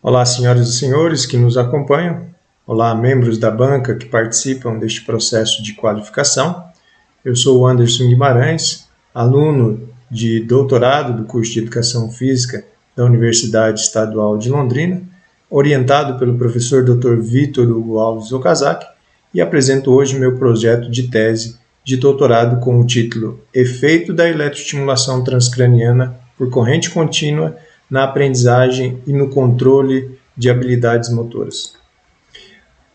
Olá, senhoras e senhores que nos acompanham. Olá, membros da banca que participam deste processo de qualificação. Eu sou o Anderson Guimarães, aluno de doutorado do curso de Educação Física da Universidade Estadual de Londrina, orientado pelo professor Dr. Vitor Hugo Alves Okazaki, e apresento hoje meu projeto de tese de doutorado com o título Efeito da eletroestimulação transcraniana por corrente contínua na aprendizagem e no controle de habilidades motoras.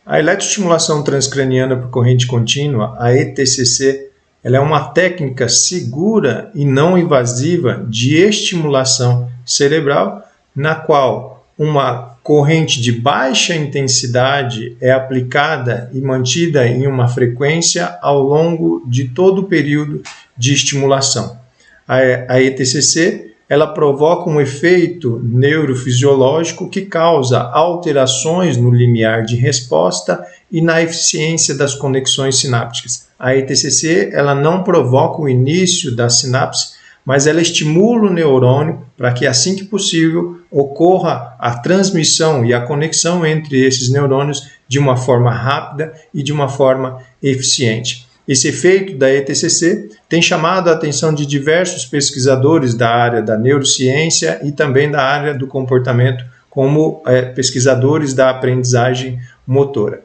A eletroestimulação transcraniana por corrente contínua, a ETCC, ela é uma técnica segura e não invasiva de estimulação cerebral, na qual uma corrente de baixa intensidade é aplicada e mantida em uma frequência ao longo de todo o período de estimulação. A ETCC ela provoca um efeito neurofisiológico que causa alterações no limiar de resposta e na eficiência das conexões sinápticas. A ETCC ela não provoca o início da sinapse, mas ela estimula o neurônio para que, assim que possível, ocorra a transmissão e a conexão entre esses neurônios de uma forma rápida e de uma forma eficiente. Esse efeito da ETCC tem chamado a atenção de diversos pesquisadores da área da neurociência e também da área do comportamento, como pesquisadores da aprendizagem motora.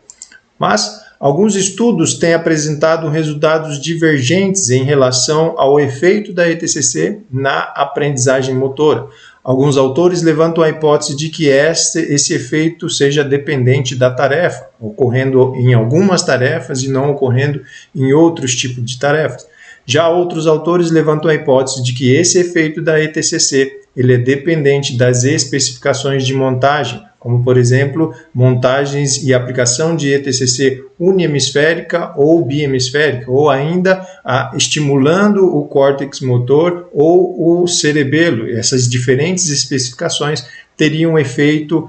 Mas alguns estudos têm apresentado resultados divergentes em relação ao efeito da ETCC na aprendizagem motora. Alguns autores levantam a hipótese de que esse efeito seja dependente da tarefa, ocorrendo em algumas tarefas e não ocorrendo em outros tipos de tarefas. Já outros autores levantam a hipótese de que esse efeito da ETCC ele é dependente das especificações de montagem, como, por exemplo, montagens e aplicação de ETCC uniemisférica ou biemisférica, ou ainda estimulando o córtex motor ou o cerebelo. Essas diferentes especificações teriam efeito,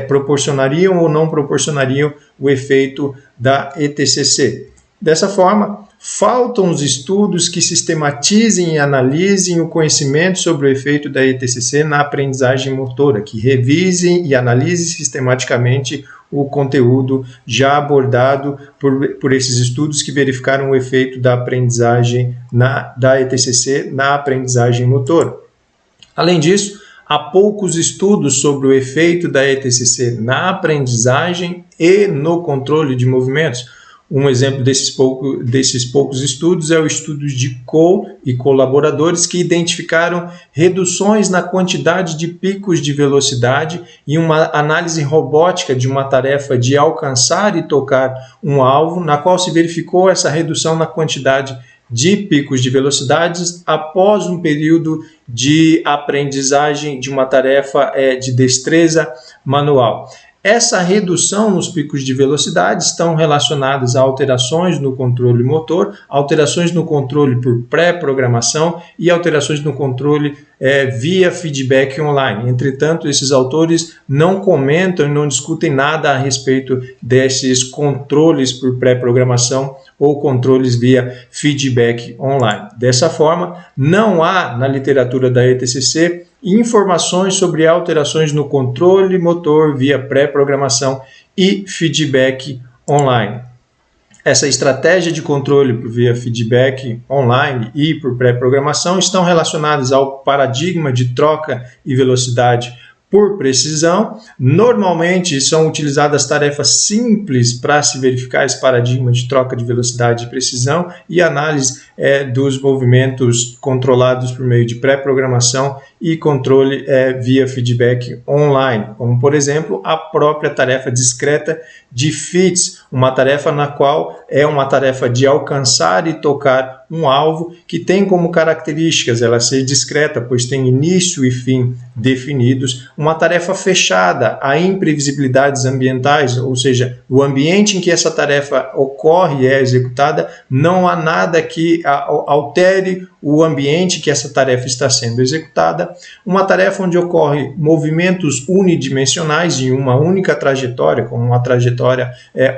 proporcionariam ou não proporcionariam o efeito da ETCC. Dessa forma, faltam os estudos que sistematizem e analisem o conhecimento sobre o efeito da ETCC na aprendizagem motora, que revisem e analisem sistematicamente o conteúdo já abordado por esses estudos que verificaram o efeito da aprendizagem da ETCC na aprendizagem motora. Além disso, há poucos estudos sobre o efeito da ETCC na aprendizagem e no controle de movimentos. Um exemplo desses poucos estudos é o estudo de Cole e colaboradores que identificaram reduções na quantidade de picos de velocidade em uma análise robótica de uma tarefa de alcançar e tocar um alvo, na qual se verificou essa redução na quantidade de picos de velocidades após um período de aprendizagem de uma tarefa de destreza manual. Essa redução nos picos de velocidade estão relacionadas a alterações no controle motor, alterações no controle por pré-programação e alterações no controle via feedback online. Entretanto, esses autores não comentam e não discutem nada a respeito desses controles por pré-programação ou controles via feedback online. Dessa forma, não há na literatura da ETCC informações sobre alterações no controle motor via pré-programação e feedback online. Essa estratégia de controle por via feedback online e por pré-programação estão relacionadas ao paradigma de troca e velocidade por precisão. Normalmente são utilizadas tarefas simples para se verificar esse paradigma de troca de velocidade e precisão e análise dos movimentos controlados por meio de pré-programação e controle via feedback online, como por exemplo a própria tarefa discreta de FITS, uma tarefa na qual é uma tarefa de alcançar e tocar um alvo que tem como características ela ser discreta, pois tem início e fim definidos, uma tarefa fechada, há imprevisibilidades ambientais, ou seja, o ambiente em que essa tarefa ocorre e é executada, não há nada que altere o ambiente que essa tarefa está sendo executada, analisada, uma tarefa onde ocorre movimentos unidimensionais em uma única trajetória, como uma trajetória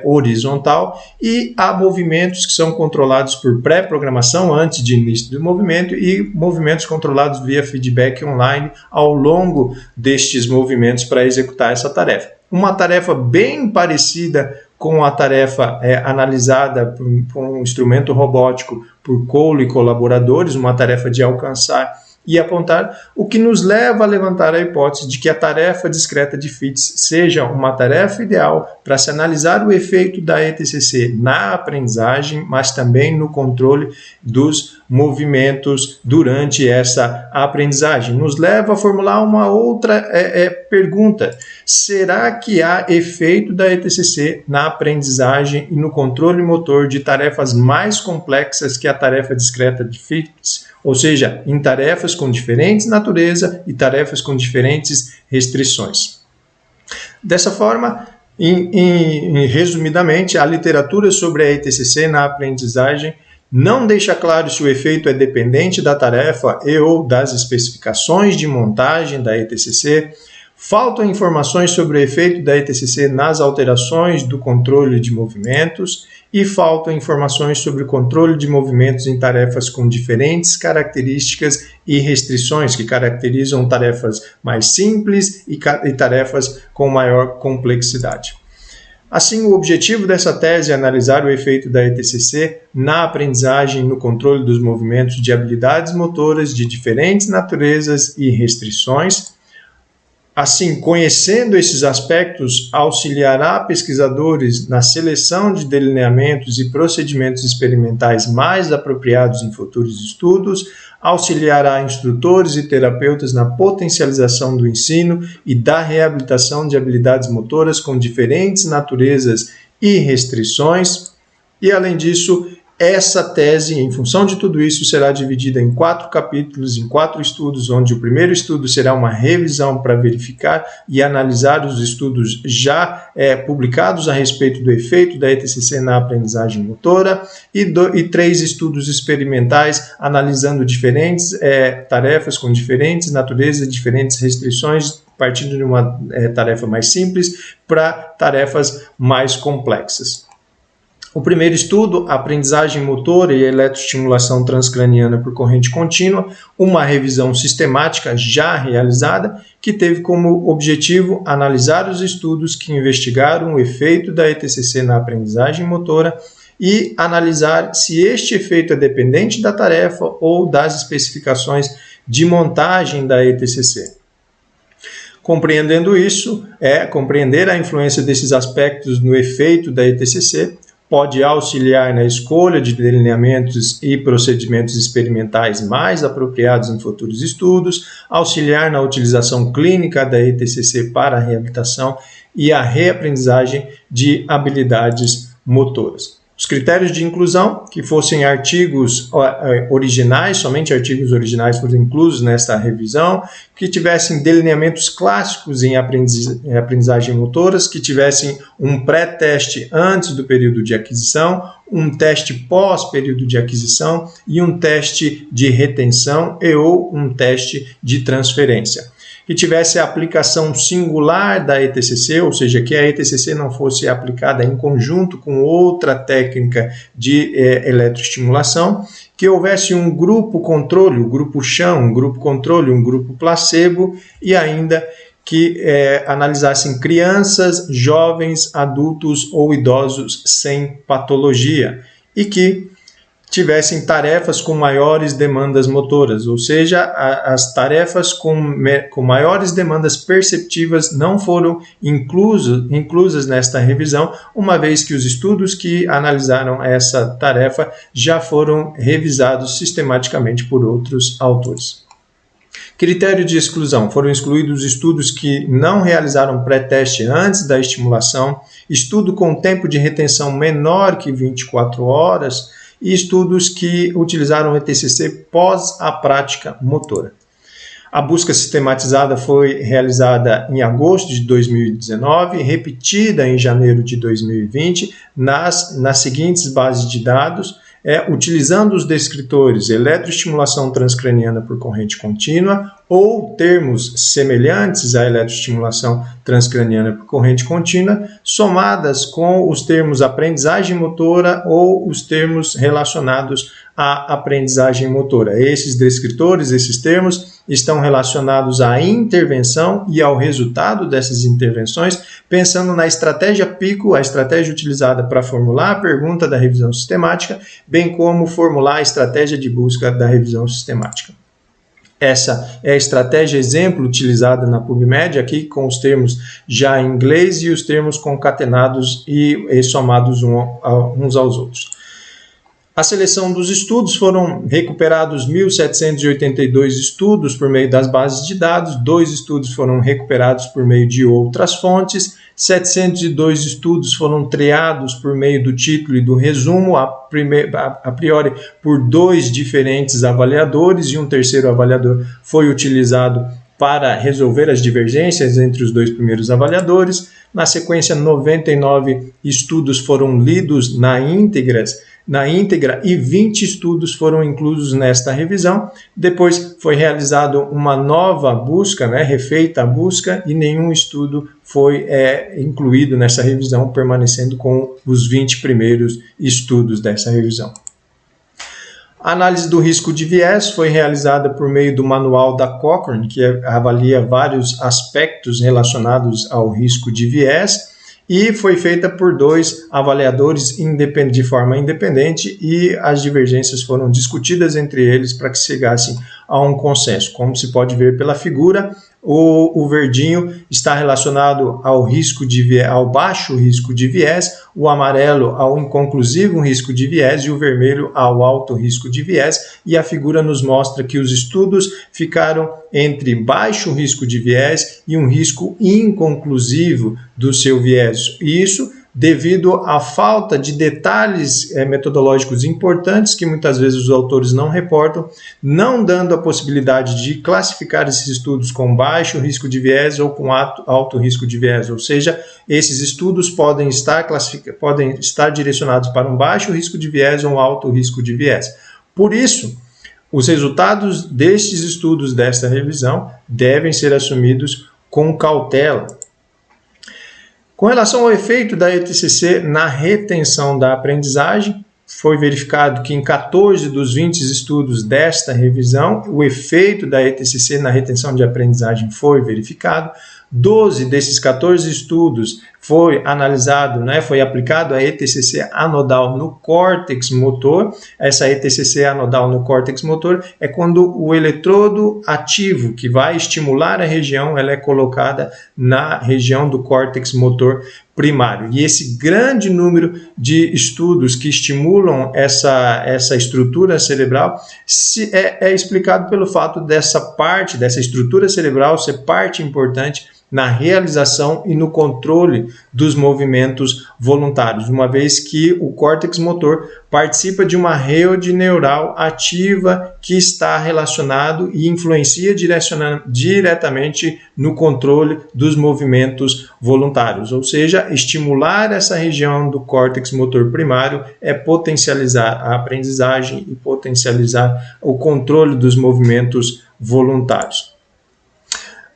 horizontal, e há movimentos que são controlados por pré-programação antes de início do movimento e movimentos controlados via feedback online ao longo destes movimentos para executar essa tarefa. Uma tarefa bem parecida com a tarefa analisada por um instrumento robótico por Cole e colaboradores, uma tarefa de alcançar e apontar, o que nos leva a levantar a hipótese de que a tarefa discreta de FITS seja uma tarefa ideal para se analisar o efeito da ETCC na aprendizagem, mas também no controle dos movimentos durante essa aprendizagem. Nos leva a formular uma outra pergunta. Será que há efeito da ETCC na aprendizagem e no controle motor de tarefas mais complexas que a tarefa discreta de FITS? Ou seja, em tarefas com diferentes natureza e tarefas com diferentes restrições. Dessa forma, resumidamente, a literatura sobre a ETCC na aprendizagem não deixa claro se o efeito é dependente da tarefa e ou das especificações de montagem da ETCC. Faltam informações sobre o efeito da ETCC nas alterações do controle de movimentos e faltam informações sobre o controle de movimentos em tarefas com diferentes características e restrições que caracterizam tarefas mais simples e tarefas com maior complexidade. Assim, o objetivo dessa tese é analisar o efeito da ETCC na aprendizagem e no controle dos movimentos de habilidades motoras de diferentes naturezas e restrições. Assim, conhecendo esses aspectos, auxiliará pesquisadores na seleção de delineamentos e procedimentos experimentais mais apropriados em futuros estudos, auxiliará instrutores e terapeutas na potencialização do ensino e da reabilitação de habilidades motoras com diferentes naturezas e restrições, e, além disso, essa tese, em função de tudo isso, será dividida em 4 capítulos, em 4 estudos, onde o primeiro estudo será uma revisão para verificar e analisar os estudos já publicados a respeito do efeito da ETCC na aprendizagem motora, e 3 estudos experimentais analisando diferentes tarefas com diferentes naturezas, diferentes restrições, partindo de uma tarefa mais simples para tarefas mais complexas. O primeiro estudo, aprendizagem motora e eletroestimulação transcraniana por corrente contínua, uma revisão sistemática já realizada, que teve como objetivo analisar os estudos que investigaram o efeito da ETCC na aprendizagem motora e analisar se este efeito é dependente da tarefa ou das especificações de montagem da ETCC. Compreendendo isso, compreender a influência desses aspectos no efeito da ETCC, pode auxiliar na escolha de delineamentos e procedimentos experimentais mais apropriados em futuros estudos, auxiliar na utilização clínica da ETCC para a reabilitação e a reaprendizagem de habilidades motoras. Os critérios de inclusão, que fossem artigos originais, somente artigos originais foram inclusos nesta revisão, que tivessem delineamentos clássicos em aprendizagem motoras, que tivessem um pré-teste antes do período de aquisição, um teste pós-período de aquisição e um teste de retenção ou um teste de transferência. Que tivesse a aplicação singular da ETCC, ou seja, que a ETCC não fosse aplicada em conjunto com outra técnica de eletroestimulação, que houvesse um grupo controle, um grupo chão, um grupo controle, um grupo placebo e ainda que analisassem crianças, jovens, adultos ou idosos sem patologia e que tivessem tarefas com maiores demandas motoras, ou seja, as tarefas com maiores demandas perceptivas não foram inclusas nesta revisão, uma vez que os estudos que analisaram essa tarefa já foram revisados sistematicamente por outros autores. Critério de exclusão. Foram excluídos estudos que não realizaram pré-teste antes da estimulação, estudo com tempo de retenção menor que 24 horas, e estudos que utilizaram o ETCC pós a prática motora. A busca sistematizada foi realizada em agosto de 2019, repetida em janeiro de 2020, nas seguintes bases de dados, utilizando os descritores eletroestimulação transcraniana por corrente contínua ou termos semelhantes à eletroestimulação transcraniana por corrente contínua, somadas com os termos aprendizagem motora ou os termos relacionados à aprendizagem motora. Esses descritores, esses termos, estão relacionados à intervenção e ao resultado dessas intervenções, pensando na estratégia PICO, a estratégia utilizada para formular a pergunta da revisão sistemática, bem como formular a estratégia de busca da revisão sistemática. Essa é a estratégia exemplo utilizada na PubMed, aqui com os termos já em inglês e os termos concatenados e somados uns aos outros. A seleção dos estudos: foram recuperados 1.782 estudos por meio das bases de dados, 2 estudos foram recuperados por meio de outras fontes, 702 estudos foram triados por meio do título e do resumo, a priori por 2 diferentes avaliadores, e um terceiro avaliador foi utilizado para resolver as divergências entre os 2 primeiros avaliadores. Na sequência, 99 estudos foram lidos na íntegra e 20 estudos foram inclusos nesta revisão. Depois foi realizada uma nova busca, refeita a busca, e nenhum estudo foi incluído nessa revisão, permanecendo com os 20 primeiros estudos dessa revisão. A análise do risco de viés foi realizada por meio do manual da Cochrane, que avalia vários aspectos relacionados ao risco de viés, e foi feita por 2 avaliadores de forma independente, e as divergências foram discutidas entre eles para que chegassem a um consenso. Como se pode ver pela figura, o verdinho está relacionado ao baixo risco de viés, o amarelo ao inconclusivo risco de viés e o vermelho ao alto risco de viés, e a figura nos mostra que os estudos ficaram entre baixo risco de viés e um risco inconclusivo do seu viés. Isso devido à falta de detalhes metodológicos importantes que muitas vezes os autores não reportam, não dando a possibilidade de classificar esses estudos com baixo risco de viés ou com alto risco de viés, ou seja, esses estudos podem estar direcionados para um baixo risco de viés ou um alto risco de viés. Por isso, os resultados destes estudos desta revisão devem ser assumidos com cautela. Com relação ao efeito da ETCC na retenção da aprendizagem, foi verificado que em 14 dos 20 estudos desta revisão, o efeito da ETCC na retenção de aprendizagem foi verificado. 12 desses 14 estudos foi analisado, foi aplicado a ETCC anodal no córtex motor. Essa ETCC anodal no córtex motor é quando o eletrodo ativo que vai estimular a região, ela é colocada na região do córtex motor primário. E esse grande número de estudos que estimulam essa estrutura cerebral é explicado pelo fato dessa estrutura cerebral ser parte importante na realização e no controle dos movimentos voluntários, uma vez que o córtex motor participa de uma rede neural ativa que está relacionado e influencia diretamente no controle dos movimentos voluntários, ou seja, estimular essa região do córtex motor primário é potencializar a aprendizagem e potencializar o controle dos movimentos voluntários.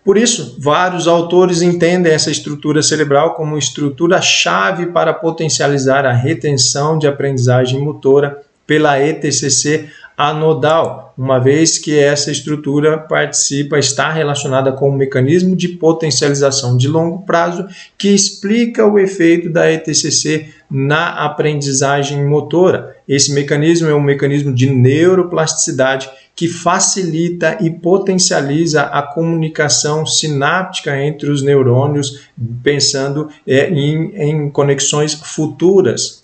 Por isso, vários autores entendem essa estrutura cerebral como estrutura-chave para potencializar a retenção de aprendizagem motora pela ETCC anodal, uma vez que essa estrutura está relacionada com um mecanismo de potencialização de longo prazo que explica o efeito da ETCC na aprendizagem motora. Esse mecanismo é um mecanismo de neuroplasticidade que facilita e potencializa a comunicação sináptica entre os neurônios, pensando em conexões futuras.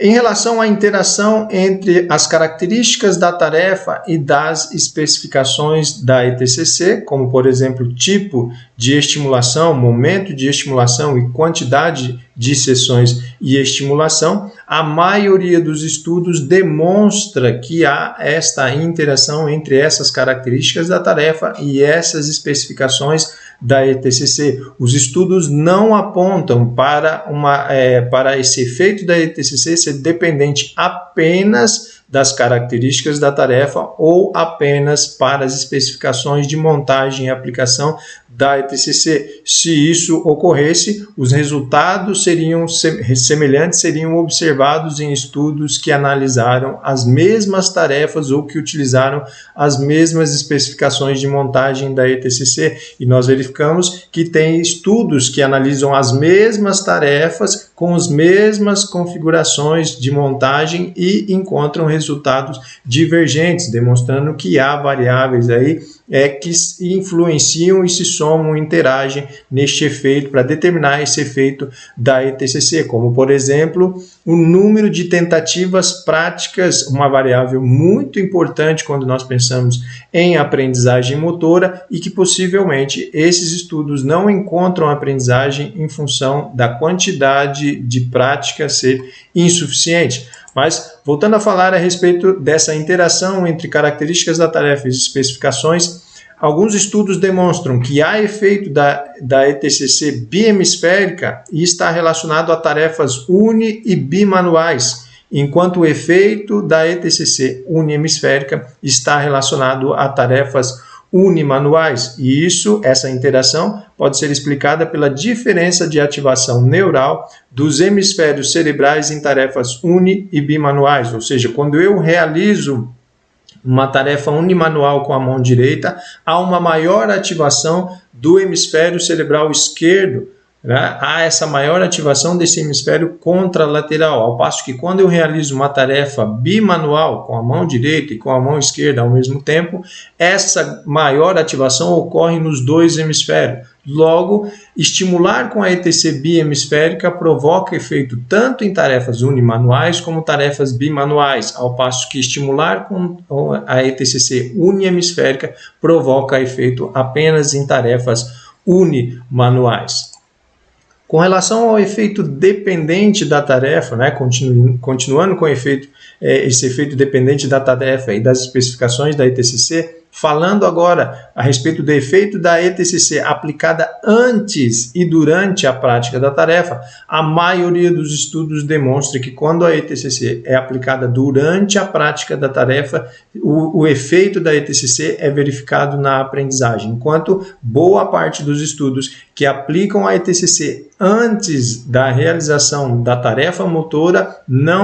Em relação à interação entre as características da tarefa e das especificações da ETCC, como, por exemplo, tipo de estimulação, momento de estimulação e quantidade de sessões e estimulação, a maioria dos estudos demonstra que há esta interação entre essas características da tarefa e essas especificações da ETCC. Os estudos não apontam para esse efeito da ETCC ser dependente apenas das características da tarefa ou apenas para as especificações de montagem e aplicação da ETCC. Se isso ocorresse, os resultados seriam semelhantes, seriam observados em estudos que analisaram as mesmas tarefas ou que utilizaram as mesmas especificações de montagem da ETCC. E nós verificamos que tem estudos que analisam as mesmas tarefas com as mesmas configurações de montagem e encontram resultados divergentes, demonstrando que há variáveis aí que influenciam e se somam, interagem neste efeito para determinar esse efeito da ETCC, como por exemplo o número de tentativas práticas, uma variável muito importante quando nós pensamos em aprendizagem motora e que possivelmente esses estudos não encontram aprendizagem em função da quantidade de prática ser insuficiente. Mas, voltando a falar a respeito dessa interação entre características da tarefa e especificações, alguns estudos demonstram que há efeito da ETCC bihemisférica e está relacionado a tarefas uni- e bimanuais, enquanto o efeito da ETCC unihemisférica está relacionado a tarefas unimanuais. E essa interação pode ser explicada pela diferença de ativação neural dos hemisférios cerebrais em tarefas uni- e bimanuais, ou seja, quando eu realizo uma tarefa unimanual com a mão direita, há uma maior ativação do hemisfério cerebral esquerdo, né? Há essa maior ativação desse hemisfério contralateral, ao passo que quando eu realizo uma tarefa bimanual com a mão direita e com a mão esquerda ao mesmo tempo, essa maior ativação ocorre nos dois hemisférios. Logo, estimular com a ETC bihemisférica provoca efeito tanto em tarefas unimanuais como tarefas bimanuais, ao passo que estimular com a ETCC unihemisférica provoca efeito apenas em tarefas unimanuais. Com relação ao efeito dependente da tarefa, né, continuando com esse efeito dependente da tarefa e das especificações da ETCC, falando agora a respeito do efeito da ETCC aplicada antes e durante a prática da tarefa, a maioria dos estudos demonstra que quando a ETCC é aplicada durante a prática da tarefa, o efeito da ETCC é verificado na aprendizagem, enquanto boa parte dos estudos que aplicam a ETCC antes da realização da tarefa motora,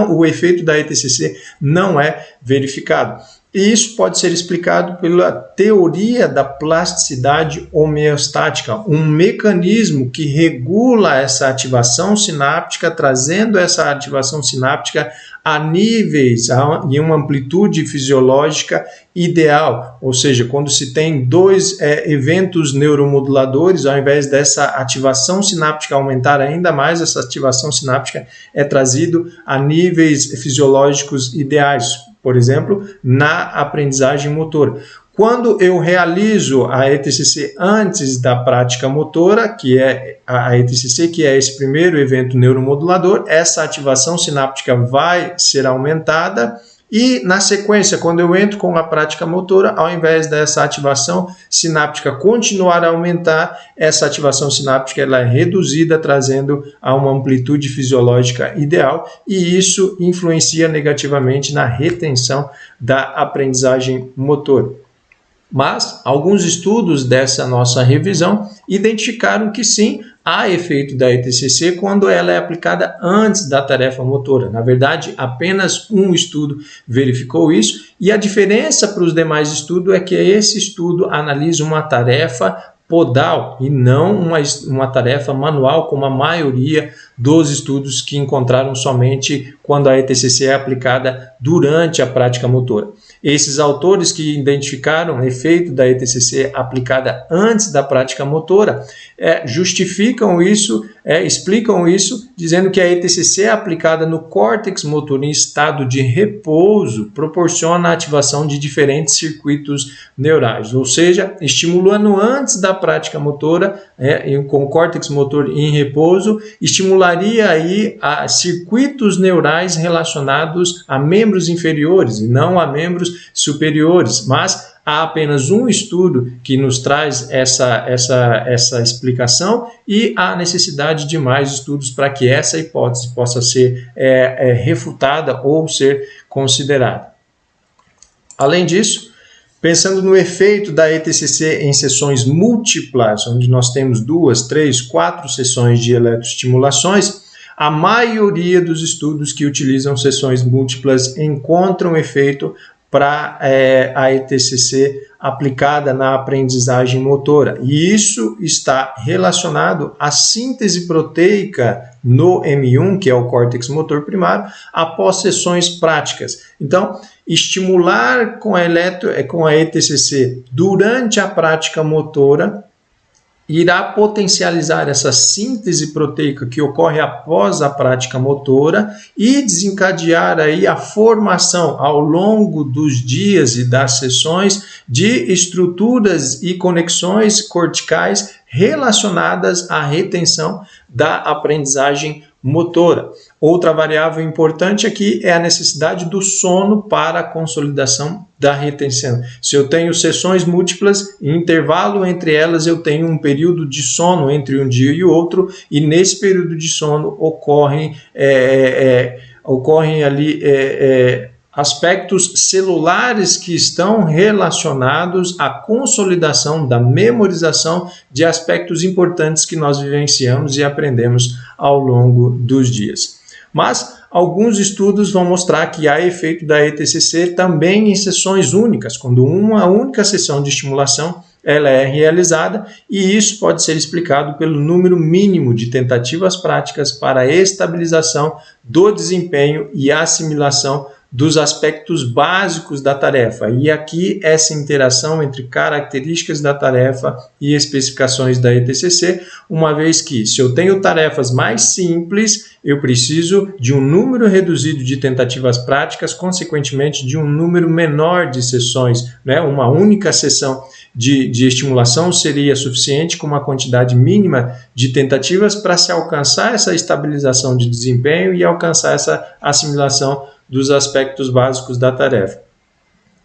o efeito da ETCC não é verificado. E isso pode ser explicado pela teoria da plasticidade homeostática, um mecanismo que regula essa ativação sináptica, trazendo essa ativação sináptica a níveis e uma amplitude fisiológica ideal, ou seja, quando se tem dois eventos neuromoduladores, ao invés dessa ativação sináptica aumentar ainda mais, essa ativação sináptica é trazido a níveis fisiológicos ideais, por exemplo, na aprendizagem motora. Quando eu realizo a ETCC antes da prática motora, que é a ETCC, que é esse primeiro evento neuromodulador, essa ativação sináptica vai ser aumentada e, na sequência, quando eu entro com a prática motora, ao invés dessa ativação sináptica continuar a aumentar, essa ativação sináptica ela é reduzida, trazendo a uma amplitude fisiológica ideal, e isso influencia negativamente na retenção da aprendizagem motora. Mas alguns estudos dessa nossa revisão identificaram que sim, há efeito da ETCC quando ela é aplicada antes da tarefa motora. Na verdade, apenas um estudo verificou isso, e a diferença para os demais estudos é que esse estudo analisa uma tarefa podal e não uma tarefa manual, como a maioria dos estudos que encontraram somente quando a ETCC é aplicada durante a prática motora. Esses autores que identificaram o efeito da ETCC aplicada antes da prática motora justificam isso, explicam isso, dizendo que a ETCC aplicada no córtex motor em estado de repouso proporciona a ativação de diferentes circuitos neurais, ou seja, estimulando antes da prática motora, com o córtex motor em repouso, estimularia aí a circuitos neurais relacionados a membros inferiores e não a membros superiores, mas há apenas um estudo que nos traz essa explicação e há necessidade de mais estudos para que essa hipótese possa ser refutada ou ser considerada. Além disso, pensando no efeito da ETCC em sessões múltiplas, onde nós temos 2, 3, 4 sessões de eletroestimulações, a maioria dos estudos que utilizam sessões múltiplas encontram efeito para a ETCC aplicada na aprendizagem motora. E isso está relacionado à síntese proteica no M1, que é o córtex motor primário, após sessões práticas. Então, estimular com a ETCC durante a prática motora irá potencializar essa síntese proteica que ocorre após a prática motora e desencadear aí a formação ao longo dos dias e das sessões de estruturas e conexões corticais relacionadas à retenção da aprendizagem motora. Outra variável importante aqui é a necessidade do sono para a consolidação da retenção. Se eu tenho sessões múltiplas, em intervalo entre elas eu tenho um período de sono entre um dia e outro, e nesse período de sono ocorrem ali aspectos celulares que estão relacionados à consolidação da memorização de aspectos importantes que nós vivenciamos e aprendemos ao longo dos dias. Mas alguns estudos vão mostrar que há efeito da ETCC também em sessões únicas, quando uma única sessão de estimulação ela é realizada, e isso pode ser explicado pelo número mínimo de tentativas práticas para a estabilização do desempenho e assimilação dos aspectos básicos da tarefa. E aqui essa interação entre características da tarefa e especificações da ETCC, uma vez que se eu tenho tarefas mais simples, eu preciso de um número reduzido de tentativas práticas, consequentemente de um número menor de sessões, né? Uma única sessão de estimulação seria suficiente com uma quantidade mínima de tentativas para se alcançar essa estabilização de desempenho e alcançar essa assimilação dos aspectos básicos da tarefa.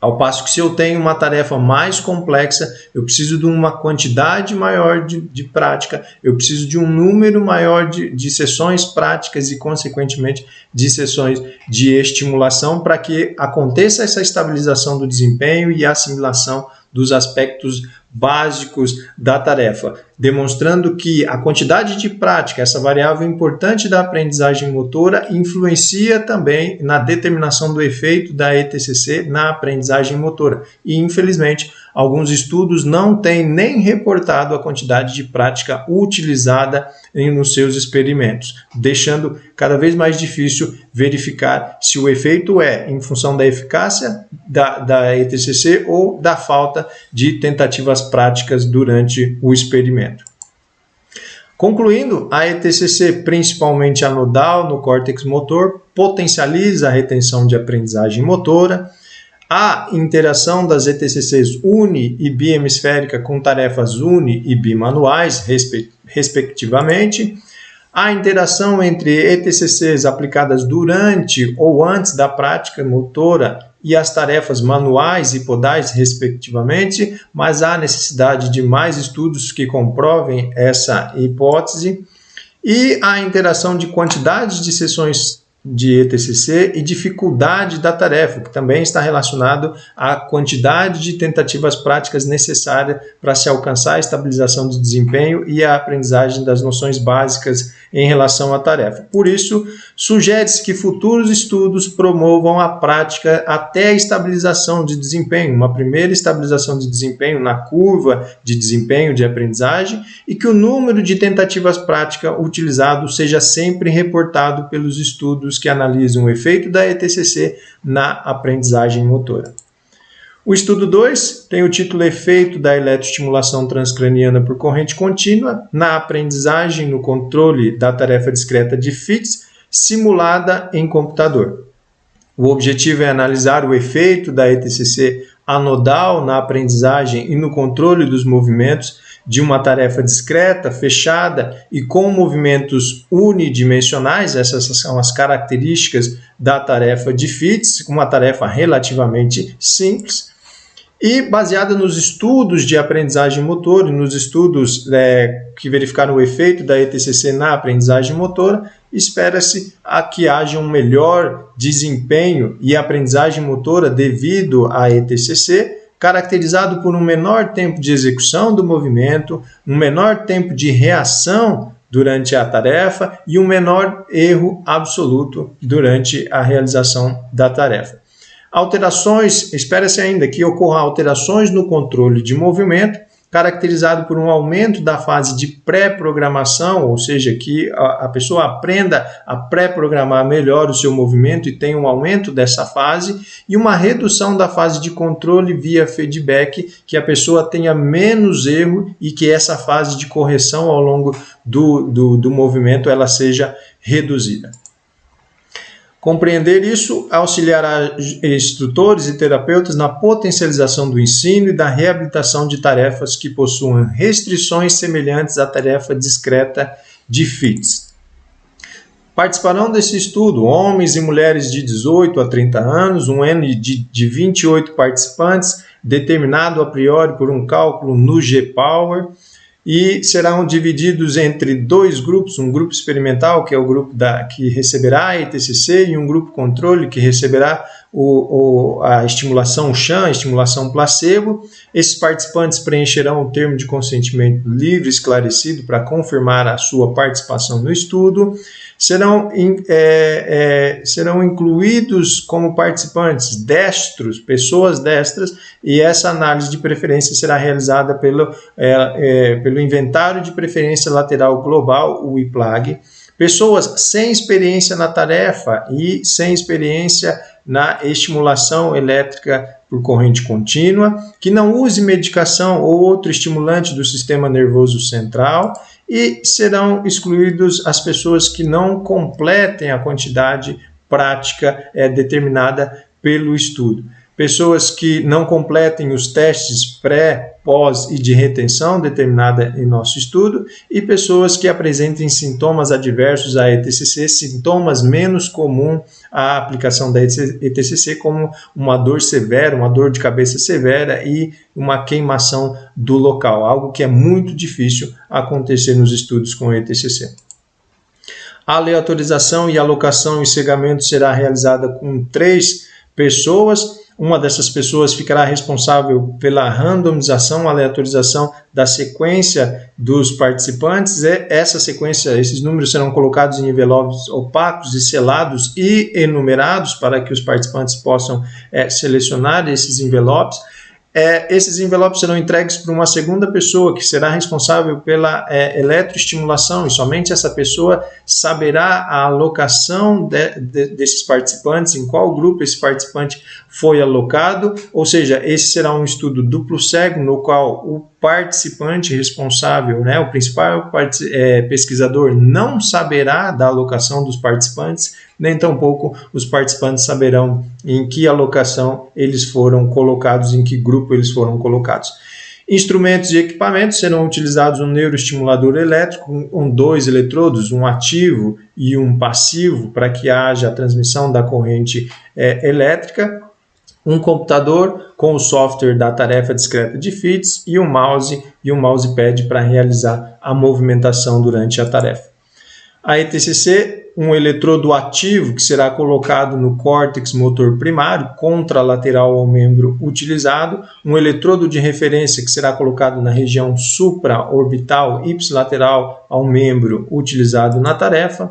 Ao passo que se eu tenho uma tarefa mais complexa, eu preciso de uma quantidade maior de prática, eu preciso de um número maior de sessões práticas e, consequentemente, de sessões de estimulação para que aconteça essa estabilização do desempenho e assimilação dos aspectos básicos da tarefa, demonstrando que a quantidade de prática, essa variável importante da aprendizagem motora, influencia também na determinação do efeito da ETCC na aprendizagem motora. E, infelizmente, alguns estudos não têm nem reportado a quantidade de prática utilizada nos seus experimentos, deixando cada vez mais difícil verificar se o efeito é em função da eficácia da ETCC ou da falta de tentativas práticas durante o experimento. Concluindo, a ETCC, principalmente a nodal no córtex motor, potencializa a retenção de aprendizagem motora. A interação das ETCCs uni e bihemisférica com tarefas uni e bimanuais, respectivamente. A interação entre ETCCs aplicadas durante ou antes da prática motora e as tarefas manuais e podais, respectivamente, mas há necessidade de mais estudos que comprovem essa hipótese. E a interação de quantidades de sessões de ETCC e dificuldade da tarefa, que também está relacionado à quantidade de tentativas práticas necessárias para se alcançar a estabilização de desempenho e a aprendizagem das noções básicas em relação à tarefa. Por isso, sugere-se que futuros estudos promovam a prática até a estabilização de desempenho, uma primeira estabilização de desempenho na curva de desempenho de aprendizagem, e que o número de tentativas práticas utilizado seja sempre reportado pelos estudos que analisam o efeito da ETCC na aprendizagem motora. O estudo 2 tem o título Efeito da eletroestimulação transcraniana por corrente contínua na aprendizagem no controle da tarefa discreta de Fitts simulada em computador. O objetivo é analisar o efeito da ETCC anodal na aprendizagem e no controle dos movimentos de uma tarefa discreta, fechada e com movimentos unidimensionais. Essas são as características da tarefa de Fitts, uma tarefa relativamente simples. E baseada nos estudos de aprendizagem motora e nos estudos que verificaram o efeito da ETCC na aprendizagem motora, espera-se que haja um melhor desempenho e aprendizagem motora devido à ETCC, caracterizado por um menor tempo de execução do movimento, um menor tempo de reação durante a tarefa e um menor erro absoluto durante a realização da tarefa. Espera-se ainda que ocorram alterações no controle de movimento, caracterizado por um aumento da fase de pré-programação, ou seja, que a pessoa aprenda a pré-programar melhor o seu movimento e tenha um aumento dessa fase, e uma redução da fase de controle via feedback, que a pessoa tenha menos erro e que essa fase de correção ao longo do movimento ela seja reduzida. Compreender isso auxiliará instrutores e terapeutas na potencialização do ensino e da reabilitação de tarefas que possuam restrições semelhantes à tarefa discreta de FITS. Participarão desse estudo homens e mulheres de 18 a 30 anos, um N de 28 participantes, determinado a priori por um cálculo no GPower, e serão divididos entre dois grupos, um grupo experimental, que é o grupo que receberá a ETCC, e um grupo controle, que receberá a estimulação sham, a estimulação placebo. Esses participantes preencherão o termo de consentimento livre esclarecido para confirmar a sua participação no estudo. Serão incluídos como participantes destros, pessoas destras, e essa análise de preferência será realizada pelo Inventário de Preferência Lateral Global, o IPLAG. Pessoas sem experiência na tarefa e sem experiência na estimulação elétrica por corrente contínua, que não use medicação ou outro estimulante do sistema nervoso central, e serão excluídos as pessoas que não completem a quantidade prática determinada pelo estudo. Pessoas que não completem os testes pré, pós e de retenção determinada em nosso estudo, e pessoas que apresentem sintomas adversos à ETCC, sintomas menos comuns à aplicação da ETCC, como uma dor severa, uma dor de cabeça severa e uma queimação do local, algo que é muito difícil acontecer nos estudos com ETCC. A aleatorização e alocação e cegamento será realizada com 3 pessoas. Uma dessas pessoas ficará responsável pela randomização, aleatorização da sequência dos participantes. Essa sequência, esses números serão colocados em envelopes opacos e selados e enumerados para que os participantes possam selecionar esses envelopes. Esses envelopes serão entregues para uma segunda pessoa que será responsável pela eletroestimulação, e somente essa pessoa saberá a alocação desses participantes, em qual grupo esse participante foi alocado, ou seja, esse será um estudo duplo cego, no qual o participante responsável, o principal pesquisador, não saberá da alocação dos participantes, nem tampouco os participantes saberão em que alocação eles foram colocados, em que grupo eles foram colocados. Instrumentos e equipamentos serão utilizados um neuroestimulador elétrico com 2 eletrodos, um ativo e um passivo, para que haja a transmissão da corrente elétrica, um computador com o software da tarefa discreta de FITS e um mouse e um mousepad para realizar a movimentação durante a tarefa. A ETCC, um eletrodo ativo que será colocado no córtex motor primário, contralateral ao membro utilizado, um eletrodo de referência que será colocado na região supraorbital ipsilateral ao membro utilizado na tarefa.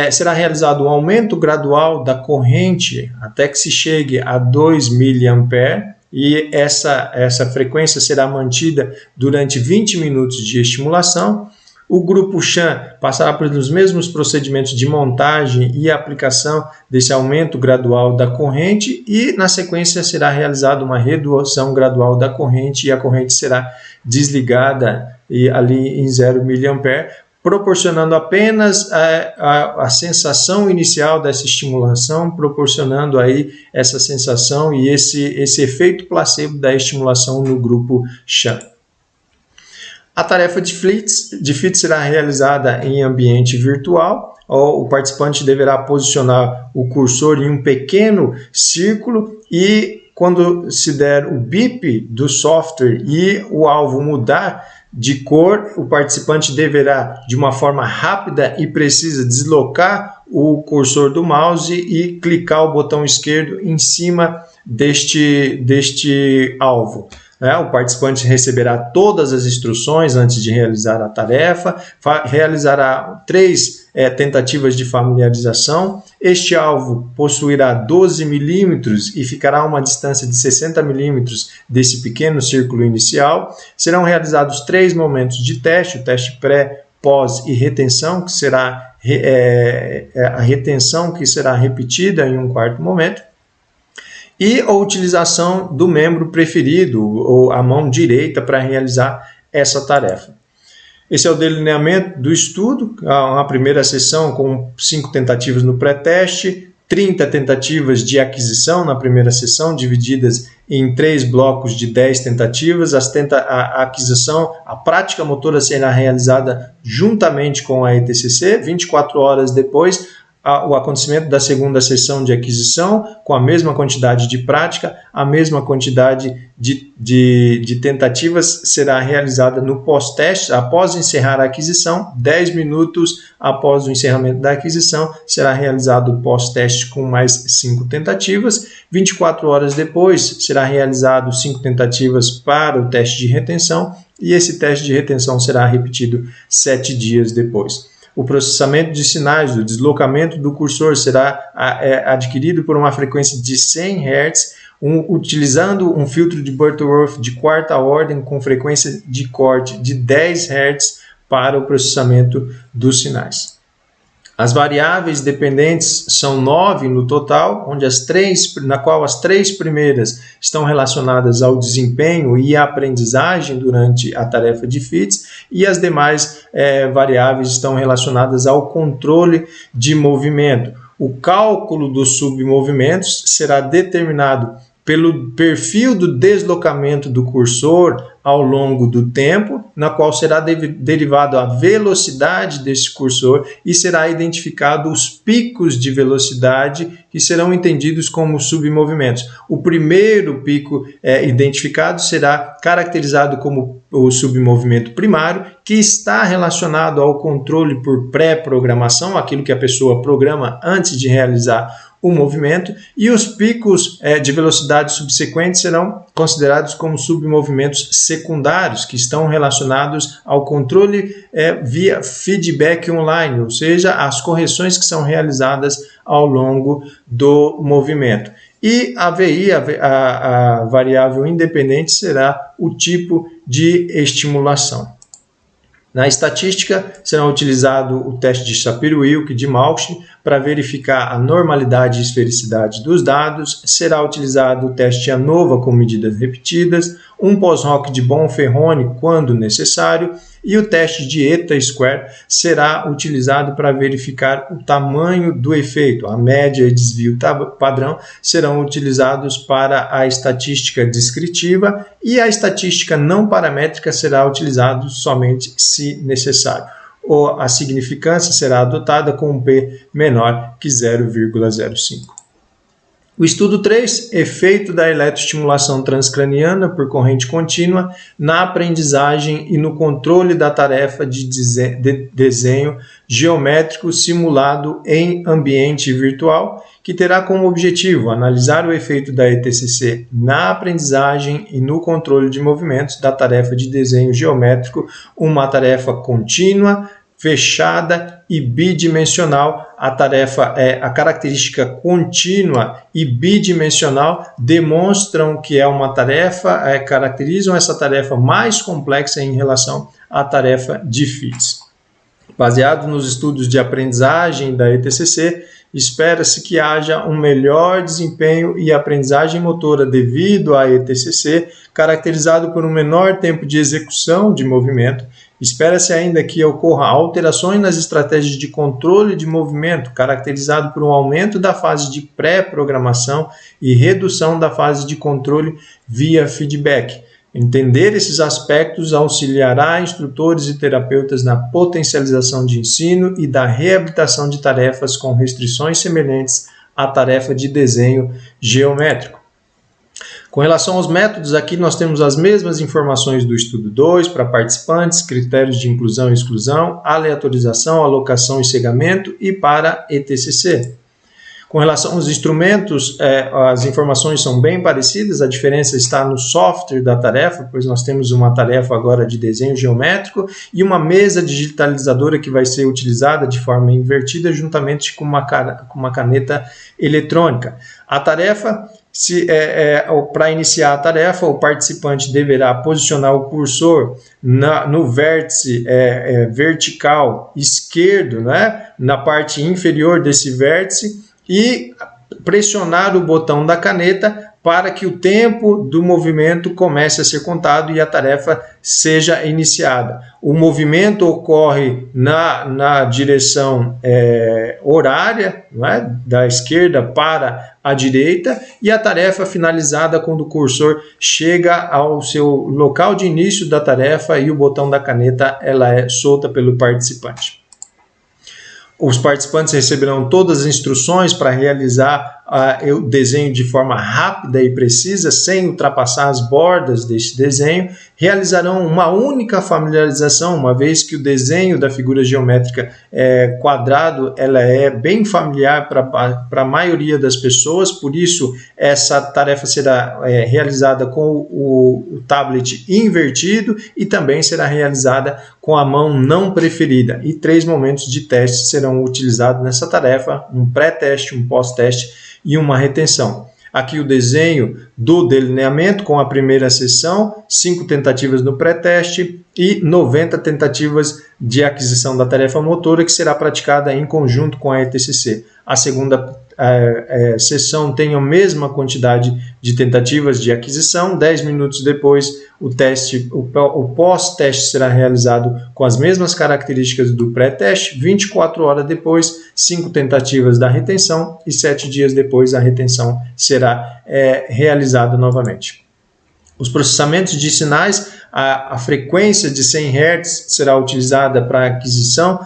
Será realizado um aumento gradual da corrente até que se chegue a 2 mA, e essa frequência será mantida durante 20 minutos de estimulação. O grupo sham passará pelos mesmos procedimentos de montagem e aplicação desse aumento gradual da corrente, e na sequência será realizada uma redução gradual da corrente, e a corrente será desligada ali em 0 mA, proporcionando apenas a sensação inicial dessa estimulação, proporcionando aí essa sensação e esse efeito placebo da estimulação no grupo sham. A tarefa de FITS será realizada em ambiente virtual. O participante deverá posicionar o cursor em um pequeno círculo e quando se der o bip do software e o alvo mudar de cor, o participante deverá, de uma forma rápida e precisa, deslocar o cursor do mouse e clicar o botão esquerdo em cima deste alvo. O participante receberá todas as instruções antes de realizar a tarefa, realizará 3 tentativas de familiarização. Este alvo possuirá 12 milímetros e ficará a uma distância de 60 milímetros desse pequeno círculo inicial. Serão realizados 3 momentos de teste, o teste pré, pós e retenção, que será a retenção que será repetida em um 4º momento. E a utilização do membro preferido, ou a mão direita, para realizar essa tarefa. Esse é o delineamento do estudo, uma primeira sessão com 5 tentativas no pré-teste, 30 tentativas de aquisição na primeira sessão, divididas em 3 blocos de 10 tentativas. A aquisição, a prática motora será realizada juntamente com a ETCC, 24 horas depois, o acontecimento da segunda sessão de aquisição, com a mesma quantidade de prática, a mesma quantidade de tentativas será realizada no pós-teste. Após encerrar a aquisição, 10 minutos após o encerramento da aquisição, será realizado o pós-teste com mais 5 tentativas. 24 horas depois, será realizado 5 tentativas para o teste de retenção, e esse teste de retenção será repetido 7 dias depois. O processamento de sinais do deslocamento do cursor será adquirido por uma frequência de 100 Hz, utilizando um filtro de Butterworth de 4ª ordem com frequência de corte de 10 Hz para o processamento dos sinais. As variáveis dependentes são 9 no total, na qual as 3 primeiras estão relacionadas ao desempenho e à aprendizagem durante a tarefa de FITS, e as demais variáveis estão relacionadas ao controle de movimento. O cálculo dos submovimentos será determinado pelo perfil do deslocamento do cursor ao longo do tempo, na qual será derivado a velocidade desse cursor e será identificado os picos de velocidade que serão entendidos como submovimentos. O primeiro pico identificado será caracterizado como o submovimento primário, que está relacionado ao controle por pré-programação, aquilo que a pessoa programa antes de realizar o movimento, e os picos de velocidade subsequentes serão considerados como submovimentos secundários, que estão relacionados ao controle via feedback online, ou seja, as correções que são realizadas ao longo do movimento. E a VI, a variável independente, será o tipo de estimulação. Na estatística, será utilizado o teste de Shapiro-Wilk de Mauch para verificar a normalidade e esfericidade dos dados. Será utilizado o teste ANOVA com medidas repetidas, um pós-hoc de Bonferroni quando necessário, e o teste de Eta-Square será utilizado para verificar o tamanho do efeito. A média e desvio padrão serão utilizados para a estatística descritiva, e a estatística não paramétrica será utilizada somente se necessário. A significância será adotada com um P menor que 0,05. O estudo 3, efeito da eletroestimulação transcraniana por corrente contínua na aprendizagem e no controle da tarefa de desenho geométrico simulado em ambiente virtual, que terá como objetivo analisar o efeito da ETCC na aprendizagem e no controle de movimentos da tarefa de desenho geométrico, uma tarefa contínua, fechada e bidimensional. A característica contínua e bidimensional demonstram que é uma tarefa, caracterizam essa tarefa mais complexa em relação à tarefa de FITS. Baseado nos estudos de aprendizagem da ETCC, espera-se que haja um melhor desempenho e aprendizagem motora devido à ETCC, caracterizado por um menor tempo de execução de movimento. Espera-se ainda que ocorra alterações nas estratégias de controle de movimento, caracterizado por um aumento da fase de pré-programação e redução da fase de controle via feedback. Entender esses aspectos auxiliará instrutores e terapeutas na potencialização de ensino e da reabilitação de tarefas com restrições semelhantes à tarefa de desenho geométrico. Com relação aos métodos, aqui nós temos as mesmas informações do estudo 2 para participantes, critérios de inclusão e exclusão, aleatorização, alocação e cegamento e para ETCC. Com relação aos instrumentos, as informações são bem parecidas, a diferença está no software da tarefa, pois nós temos uma tarefa agora de desenho geométrico e uma mesa digitalizadora que vai ser utilizada de forma invertida juntamente com uma caneta eletrônica. A tarefa, para iniciar a tarefa, o participante deverá posicionar o cursor no vértice vertical esquerdo, né, na parte inferior desse vértice, e pressionar o botão da caneta para que o tempo do movimento comece a ser contado e a tarefa seja iniciada. O movimento ocorre na direção horária, né, da esquerda para a direita, e a tarefa finalizada quando o cursor chega ao seu local de início da tarefa e o botão da caneta ela é solta pelo participante. Os participantes receberão todas as instruções para realizar o desenho de forma rápida e precisa, sem ultrapassar as bordas deste desenho. Realizarão uma única familiarização, uma vez que o desenho da figura geométrica quadrado ela é bem familiar para a maioria das pessoas, por isso essa tarefa será realizada com o tablet invertido e também será realizada com a mão não preferida. E 3 momentos de teste serão utilizados nessa tarefa, um pré-teste, um pós-teste e uma retenção. Aqui o desenho do delineamento com a primeira sessão, 5 tentativas no pré-teste e 90 tentativas de aquisição da tarefa motora que será praticada em conjunto com a ETCC. A segunda sessão tem a mesma quantidade de tentativas de aquisição. 10 minutos depois, o pós-teste será realizado com as mesmas características do pré-teste. 24 horas depois, 5 tentativas da retenção e 7 dias depois a retenção será realizada novamente. Os processamentos de sinais, a frequência de 100 Hz será utilizada para a aquisição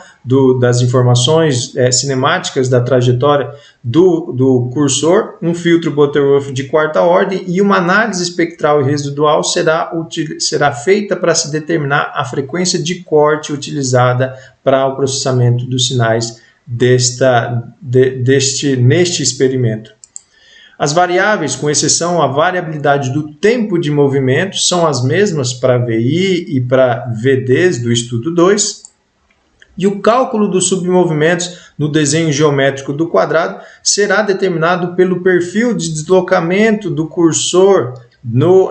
das informações cinemáticas da trajetória do cursor, um filtro Butterworth de 4ª ordem e uma análise espectral e residual será feita para se determinar a frequência de corte utilizada para o processamento dos sinais neste experimento. As variáveis, com exceção à variabilidade do tempo de movimento, são as mesmas para VI e para VDs do estudo 2. E o cálculo dos submovimentos no desenho geométrico do quadrado será determinado pelo perfil de deslocamento do cursor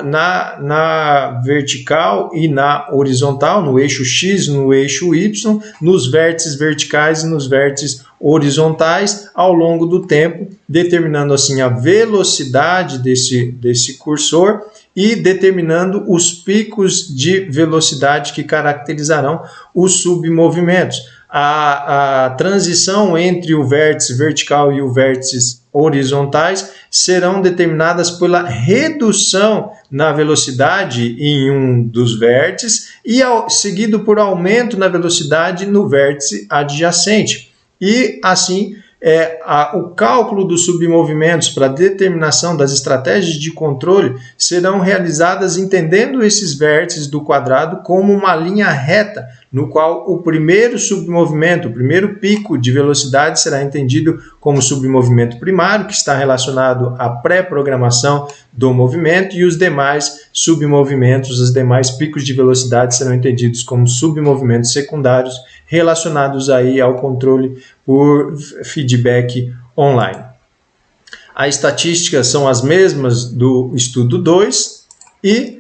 na vertical e na horizontal, no eixo X e no eixo Y, nos vértices verticais e nos vértices horizontais ao longo do tempo, determinando assim a velocidade desse cursor e determinando os picos de velocidade que caracterizarão os submovimentos. A transição entre o vértice vertical e o vértice horizontais serão determinadas pela redução na velocidade em um dos vértices e seguido por aumento na velocidade no vértice adjacente. E assim, o cálculo dos submovimentos para determinação das estratégias de controle serão realizadas entendendo esses vértices do quadrado como uma linha reta, no qual o primeiro submovimento, o primeiro pico de velocidade será entendido como submovimento primário, que está relacionado à pré-programação do movimento, e os demais submovimentos, os demais picos de velocidade serão entendidos como submovimentos secundários, relacionados aí ao controle por feedback online. As estatísticas são as mesmas do estudo 2 e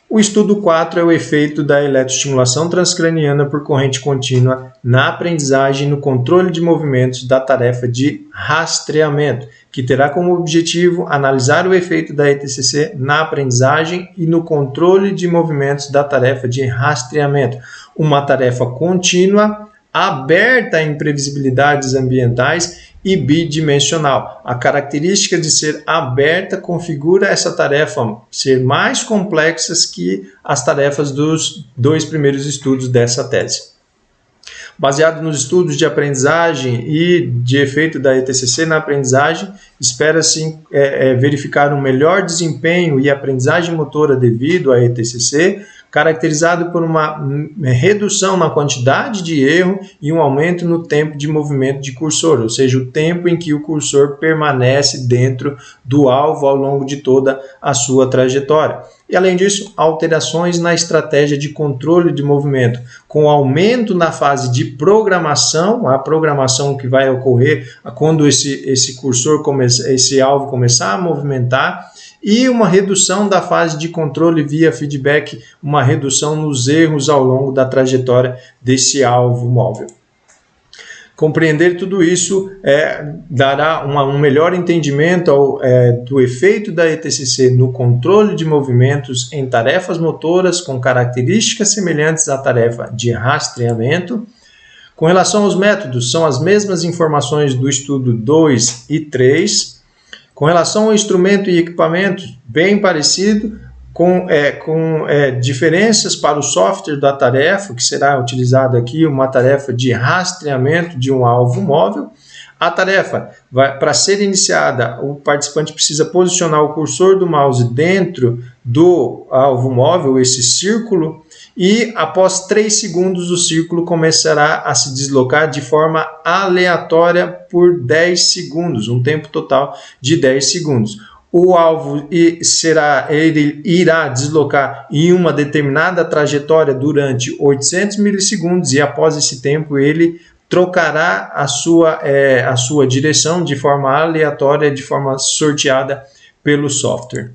o estudo 4 é o efeito da eletroestimulação transcraniana por corrente contínua na aprendizagem no controle de movimentos da tarefa de rastreamento, que terá como objetivo analisar o efeito da ETCC na aprendizagem e no controle de movimentos da tarefa de rastreamento, uma tarefa contínua, aberta a imprevisibilidades ambientais e bidimensional. A característica de ser aberta configura essa tarefa ser mais complexa que as tarefas dos 2 primeiros estudos dessa tese. Baseado nos estudos de aprendizagem e de efeito da ETCC na aprendizagem, espera-se verificar um melhor desempenho e aprendizagem motora devido à ETCC, caracterizado por uma redução na quantidade de erro e um aumento no tempo de movimento de cursor, ou seja, o tempo em que o cursor permanece dentro do alvo ao longo de toda a sua trajetória. E, além disso, alterações na estratégia de controle de movimento, com aumento na fase de programação, a programação que vai ocorrer quando esse cursor, esse alvo começar a movimentar, e uma redução da fase de controle via feedback, uma redução nos erros ao longo da trajetória desse alvo móvel. Compreender tudo isso dará um melhor entendimento do efeito da ETCC no controle de movimentos em tarefas motoras com características semelhantes à tarefa de rastreamento. Com relação aos métodos, são as mesmas informações do estudo 2 e 3. Com relação ao instrumento e equipamento, bem parecido, com diferenças para o software da tarefa, que será utilizado aqui, uma tarefa de rastreamento de um alvo móvel. A tarefa, para ser iniciada, o participante precisa posicionar o cursor do mouse dentro do alvo móvel, esse círculo, e após 3 segundos o círculo começará a se deslocar de forma aleatória por 10 segundos, um tempo total de 10 segundos. O alvo ele irá deslocar em uma determinada trajetória durante 800 milissegundos e após esse tempo ele trocará a sua direção de forma aleatória, de forma sorteada pelo software.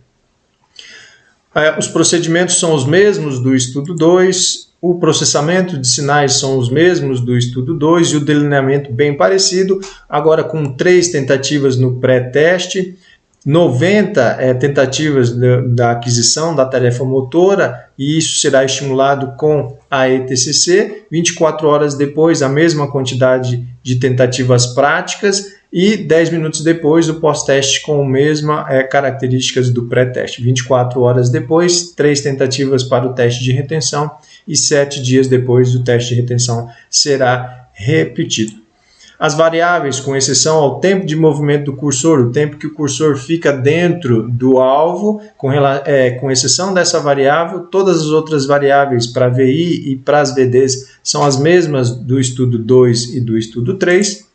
Os procedimentos são os mesmos do estudo 2, o processamento de sinais são os mesmos do estudo 2 e o delineamento bem parecido, agora com 3 tentativas no pré-teste, 90 tentativas da aquisição da tarefa motora, e isso será estimulado com a ETCC, 24 horas depois a mesma quantidade de tentativas práticas e 10 minutos depois o pós-teste com as mesmas características do pré-teste. 24 horas depois, 3 tentativas para o teste de retenção e 7 dias depois o teste de retenção será repetido. As variáveis, com exceção ao tempo de movimento do cursor, o tempo que o cursor fica dentro do alvo, com exceção dessa variável, todas as outras variáveis para VI e para as VDs são as mesmas do estudo 2 e do estudo 3.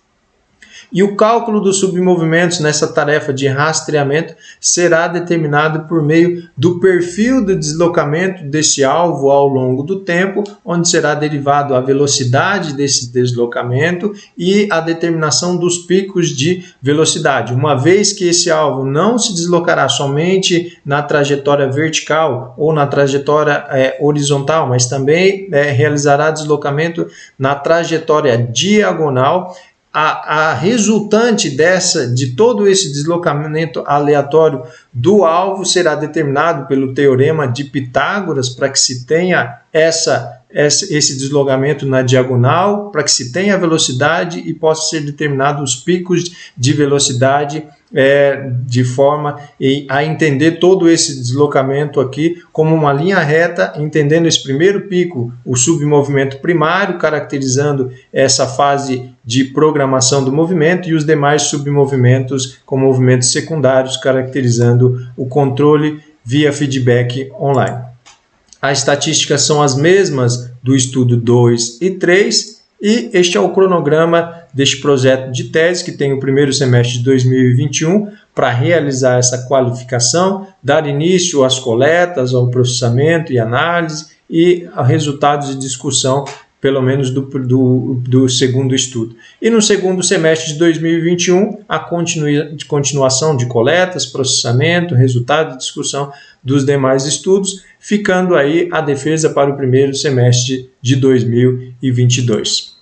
E o cálculo dos submovimentos nessa tarefa de rastreamento será determinado por meio do perfil de deslocamento desse alvo ao longo do tempo, onde será derivado a velocidade desse deslocamento e a determinação dos picos de velocidade. Uma vez que esse alvo não se deslocará somente na trajetória vertical ou na trajetória horizontal, mas também realizará deslocamento na trajetória diagonal, a resultante de todo esse deslocamento aleatório do alvo será determinado pelo teorema de Pitágoras, para que se tenha esse deslocamento na diagonal, para que se tenha a velocidade e possa ser determinado os picos de velocidade de forma a entender todo esse deslocamento aqui como uma linha reta, entendendo esse primeiro pico, o submovimento primário, caracterizando essa fase de programação do movimento, e os demais submovimentos com movimentos secundários, caracterizando o controle via feedback online. As estatísticas são as mesmas do estudo 2 e 3, e este é o cronograma deste projeto de tese, que tem o primeiro semestre de 2021, para realizar essa qualificação, dar início às coletas, ao processamento e análise, e a resultados de discussão, pelo menos do segundo estudo. E no segundo semestre de 2021, a continuação de coletas, processamento, resultado de discussão dos demais estudos, ficando aí a defesa para o primeiro semestre de 2022.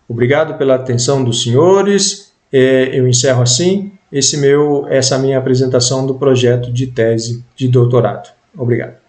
Obrigado pela atenção dos senhores. Eu encerro assim essa minha apresentação do projeto de tese de doutorado. Obrigado.